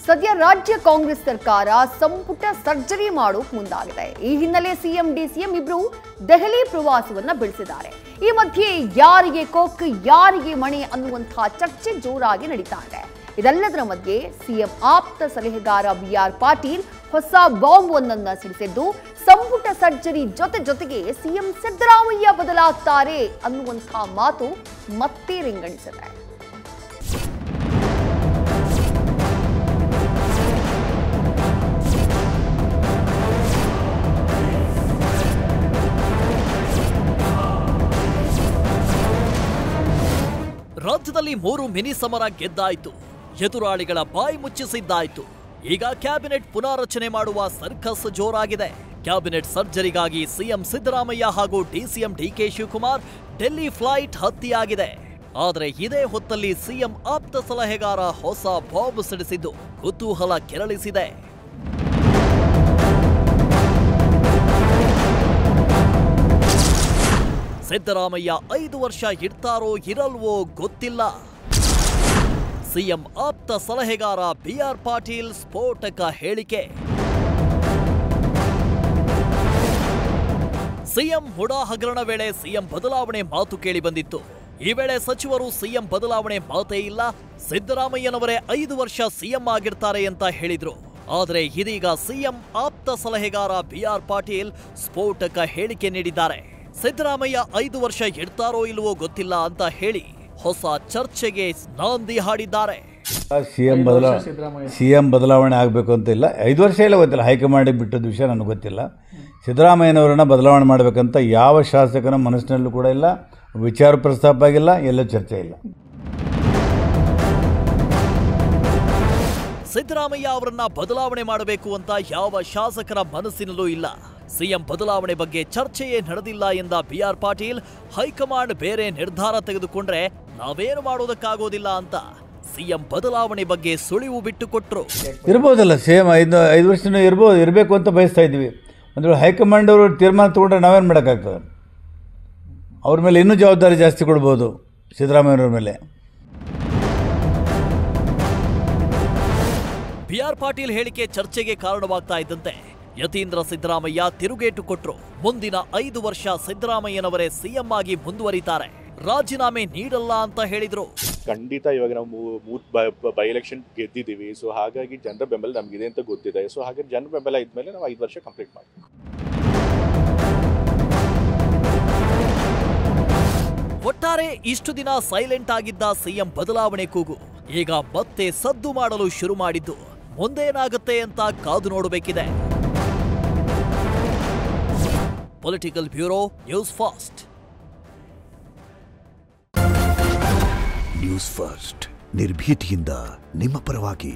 ಸದ್ಯ ರಾಜ್ಯ ಕಾಂಗ್ರೆಸ್ ಸರ್ಕಾರ ಸಂಪುಟ ಸರ್ಜರಿ ಮಾಡೋಕೆ ಮುಂದಾಗಿದೆ. ಈ ಹಿನ್ನೆಲೆ ಸಿಎಂ ಡಿಸಿಎಂ ಇಬ್ರು ದೆಹಲಿ ಪ್ರವಾಸವನ್ನ ಬೆಳೆಸಿದ್ದಾರೆ. ಈ ಮಧ್ಯೆ ಯಾರಿಗೆ ಕೊಕ್ ಯಾರಿಗೆ ಮಣೆ ಅನ್ನುವಂತಹ ಚರ್ಚೆ ಜೋರಾಗಿ ನಡೀತಾ ಇದೆ. ಇದೆಲ್ಲದರ ಮಧ್ಯೆ ಸಿಎಂ ಆಪ್ತ ಸಲಹೆಗಾರ ಬಿಆರ್ ಪಾಟೀಲ್ ಹೊಸ ಬಾಂಬ್ ಒಂದನ್ನ ಸಿಡಿಸಿದ್ದು ಸಂಪುಟ ಸರ್ಜರಿ ಜೊತೆಗೆ ಸಿಎಂ ಸಿದ್ದರಾಮಯ್ಯ ಬದಲಾಗ್ತಾರೆ ಅನ್ನುವಂತಹ ಮಾತು ಮತ್ತೆ ರಿಂಗಣಿಸಿದೆ. ರಾಜ್ಯದಲ್ಲಿ 3 ಮಿನಿ ಸಮರ ಗೆದ್ದಾಯಿತು, ಎದುರಾಳಿಗಳ ಬಾಯಿ ಮುಚ್ಚಿಸಿದ್ದಾಯಿತು. ಈಗ ಕ್ಯಾಬಿನೆಟ್ ಪುನಾರಚನೆ ಮಾಡುವ ಸರ್ಕಸ್ ಜೋರಾಗಿದೆ. ಕ್ಯಾಬಿನೆಟ್ ಸರ್ಜರಿಗಾಗಿ ಸಿಎಂ ಸಿದ್ದರಾಮಯ್ಯ ಹಾಗೂ ಡಿಸಿಎಂ ಡಿಕೆ ಶಿವಕುಮಾರ್ ಡೆಲ್ಲಿ ಫ್ಲೈಟ್ ಹತ್ತಿಯಾಗಿದೆ. ಆದರೆ ಇದೇ ಹೊತ್ತಲ್ಲಿ ಸಿಎಂ ಆಪ್ತ ಸಲಹೆಗಾರ ಹೊಸ ಬಾಂಬ್ ಸಿಡಿಸಿದ್ದು ಕುತೂಹಲ ಕೆರಳಿಸಿದೆ. ಸಿದ್ದರಾಮಯ್ಯ 5 ವರ್ಷ ಇರ್ತಾರೋ ಇರಲ್ವೋ ಗೊತ್ತಿಲ್ಲ. ಸಿಎಂ ಆಪ್ತ ಸಲಹೆಗಾರ ಬಿಆರ್ ಪಾಟೀಲ್ ಸ್ಫೋಟಕ ಹೇಳಿಕೆ. ಸಿಎಂ ಹುಡಾ ಹಗರಣ ವೇಳೆ ಸಿಎಂ ಬದಲಾವಣೆ ಮಾತು ಕೇಳಿ ಬಂದಿತ್ತು. ಈ ವೇಳೆ ಸಚಿವರು ಸಿಎಂ ಬದಲಾವಣೆ ಮಾತೇ ಇಲ್ಲ, ಸಿದ್ದರಾಮಯ್ಯನವರೇ 5 ವರ್ಷ ಸಿಎಂ ಆಗಿರ್ತಾರೆ ಅಂತ ಹೇಳಿದ್ರು. ಆದರೆ ಇದೀಗ ಸಿಎಂ ಆಪ್ತ ಸಲಹೆಗಾರ ಬಿಆರ್ ಪಾಟೀಲ್ ಸ್ಫೋಟಕ ಹೇಳಿಕೆ ನೀಡಿದ್ದಾರೆ. ಸಿದ್ದರಾಮಯ್ಯ 5 ವರ್ಷ ಇರ್ತಾರೋ ಇಲ್ವೋ ಗೊತ್ತಿಲ್ಲ ಅಂತ ಹೇಳಿ ಹೊಸ ಚರ್ಚೆಗೆ ನಾಂದಿ ಹಾಡಿದ್ದಾರೆ. ಸಿಎಂ ಬದಲಾವಣೆ ಆಗಬೇಕು ಅಂತ ಇಲ್ಲ, 5 ವರ್ಷ ಇಲ್ಲ ಗೊತ್ತಿಲ್ಲ, ಹೈಕಮಾಂಡಿಗೆ ಬಿಟ್ಟದ ವಿಷಯ ನನಗೆ ಗೊತ್ತಿಲ್ಲ. ಸಿದ್ದರಾಮಯ್ಯನವರನ್ನ ಬದಲಾವಣೆ ಮಾಡಬೇಕಂತ ಯಾವ ಶಾಸಕನ ಮನಸ್ಸಿನಲ್ಲೂ ಕೂಡ ಇಲ್ಲ, ವಿಚಾರ ಪ್ರಸ್ತಾಪ ಆಗಿಲ್ಲ, ಎಲ್ಲೂ ಚರ್ಚೆ ಇಲ್ಲ. ಸಿದ್ದರಾಮಯ್ಯ ಅವರನ್ನ ಬದಲಾವಣೆ ಮಾಡಬೇಕು ಅಂತ ಯಾವ ಶಾಸಕರ ಮನಸ್ಸಿನಲ್ಲೂ ಇಲ್ಲ. ಸಿಎಂ ಬದಲಾವಣೆ ಬಗ್ಗೆ ಚರ್ಚೆಯೇ ನಡೆದಿಲ್ಲ ಎಂದ ಬಿಆರ್ ಪಾಟೀಲ್, ಹೈಕಮಾಂಡ್ ಬೇರೆ ನಿರ್ಧಾರ ತೆಗೆದುಕೊಂಡ್ರೆ ನಾವೇನು ಮಾಡೋದಕ್ಕಾಗೋದಿಲ್ಲ ಅಂತ ಸಿಎಂ ಬದಲಾವಣೆ ಬಗ್ಗೆ ಸುಳಿವು ಬಿಟ್ಟುಕೊಟ್ರು. ಇರ್ಬೋದಲ್ಲ, ಸೇಮ್ 5 ವರ್ಷನೂ ಇರಬೇಕು ಅಂತ ಬಯಸ್ತಾ ಇದ್ವಿ. ಅಂದ್ರೆ ಹೈಕಮಾಂಡ್ ಅವರು ತೀರ್ಮಾನ ತಗೊಂಡ್ರೆ ನಾವೇನು ಮಾಡೋಕ್ಕಾಗ್ತದೆ? ಅವ್ರ ಮೇಲೆ ಇನ್ನೂ ಜವಾಬ್ದಾರಿ ಜಾಸ್ತಿ ಕೊಡ್ಬೋದು ಸಿದ್ದರಾಮಯ್ಯವ್ರ ಮೇಲೆ. ಬಿಆರ್ ಪಾಟೀಲ್ ಹೇಳಿಕೆ ಚರ್ಚೆಗೆ ಕಾರಣವಾಗ್ತಾ ಇದ್ದಂತೆ ಯತೀಂದ್ರ ಸಿದ್ದರಾಮಯ್ಯ ತಿರುಗೇಟು ಕೊಟ್ರು. ಮುಂದಿನ 5 ವರ್ಷ ಸಿದ್ದರಾಮಯ್ಯನವರೇ ಸಿಎಂ ಆಗಿ ಮುಂದುವರಿತಾರೆ, ರಾಜೀನಾಮೆ ನೀಡಲ್ಲ ಅಂತ ಹೇಳಿದ್ರು. ಖಂಡಿತ ಇವಾಗ ನಾವು ಬೈ ಎಲೆಕ್ಷನ್ ಗೆದ್ದಿದ್ದೀವಿ. ಸೊ ಹಾಗಾಗಿ ಜನರ ಬೆಂಬಲ ನಮಗಿದೆ ಅಂತ ಗೊತ್ತಿದೆ. ಸೊ ಹಾಗಾಗಿ ಜನರ ಬೆಂಬಲ ಇದ್ಮೇಲೆ ನಾವು 5 ವರ್ಷ ಕಂಪ್ಲೀಟ್ ಮಾಡ್ತೀವಿ. ಒಟ್ಟಾರೆ ಇಷ್ಟು ದಿನ ಸೈಲೆಂಟ್ ಆಗಿದ್ದ ಸಿಎಂ ಬದಲಾವಣೆ ಕೂಗು ಈಗ ಮತ್ತೆ ಸದ್ದು ಮಾಡಲು ಶುರು ಮಾಡಿದ್ದು ಮುಂದೇನಾಗುತ್ತೆ ಅಂತ ಕಾದು ನೋಡಬೇಕಿದೆ. Political bureau, news first. News first ನಿರ್ಭೀತಿಯಿಂದ ನಿಮ್ಮ ಪರವಾಗಿ.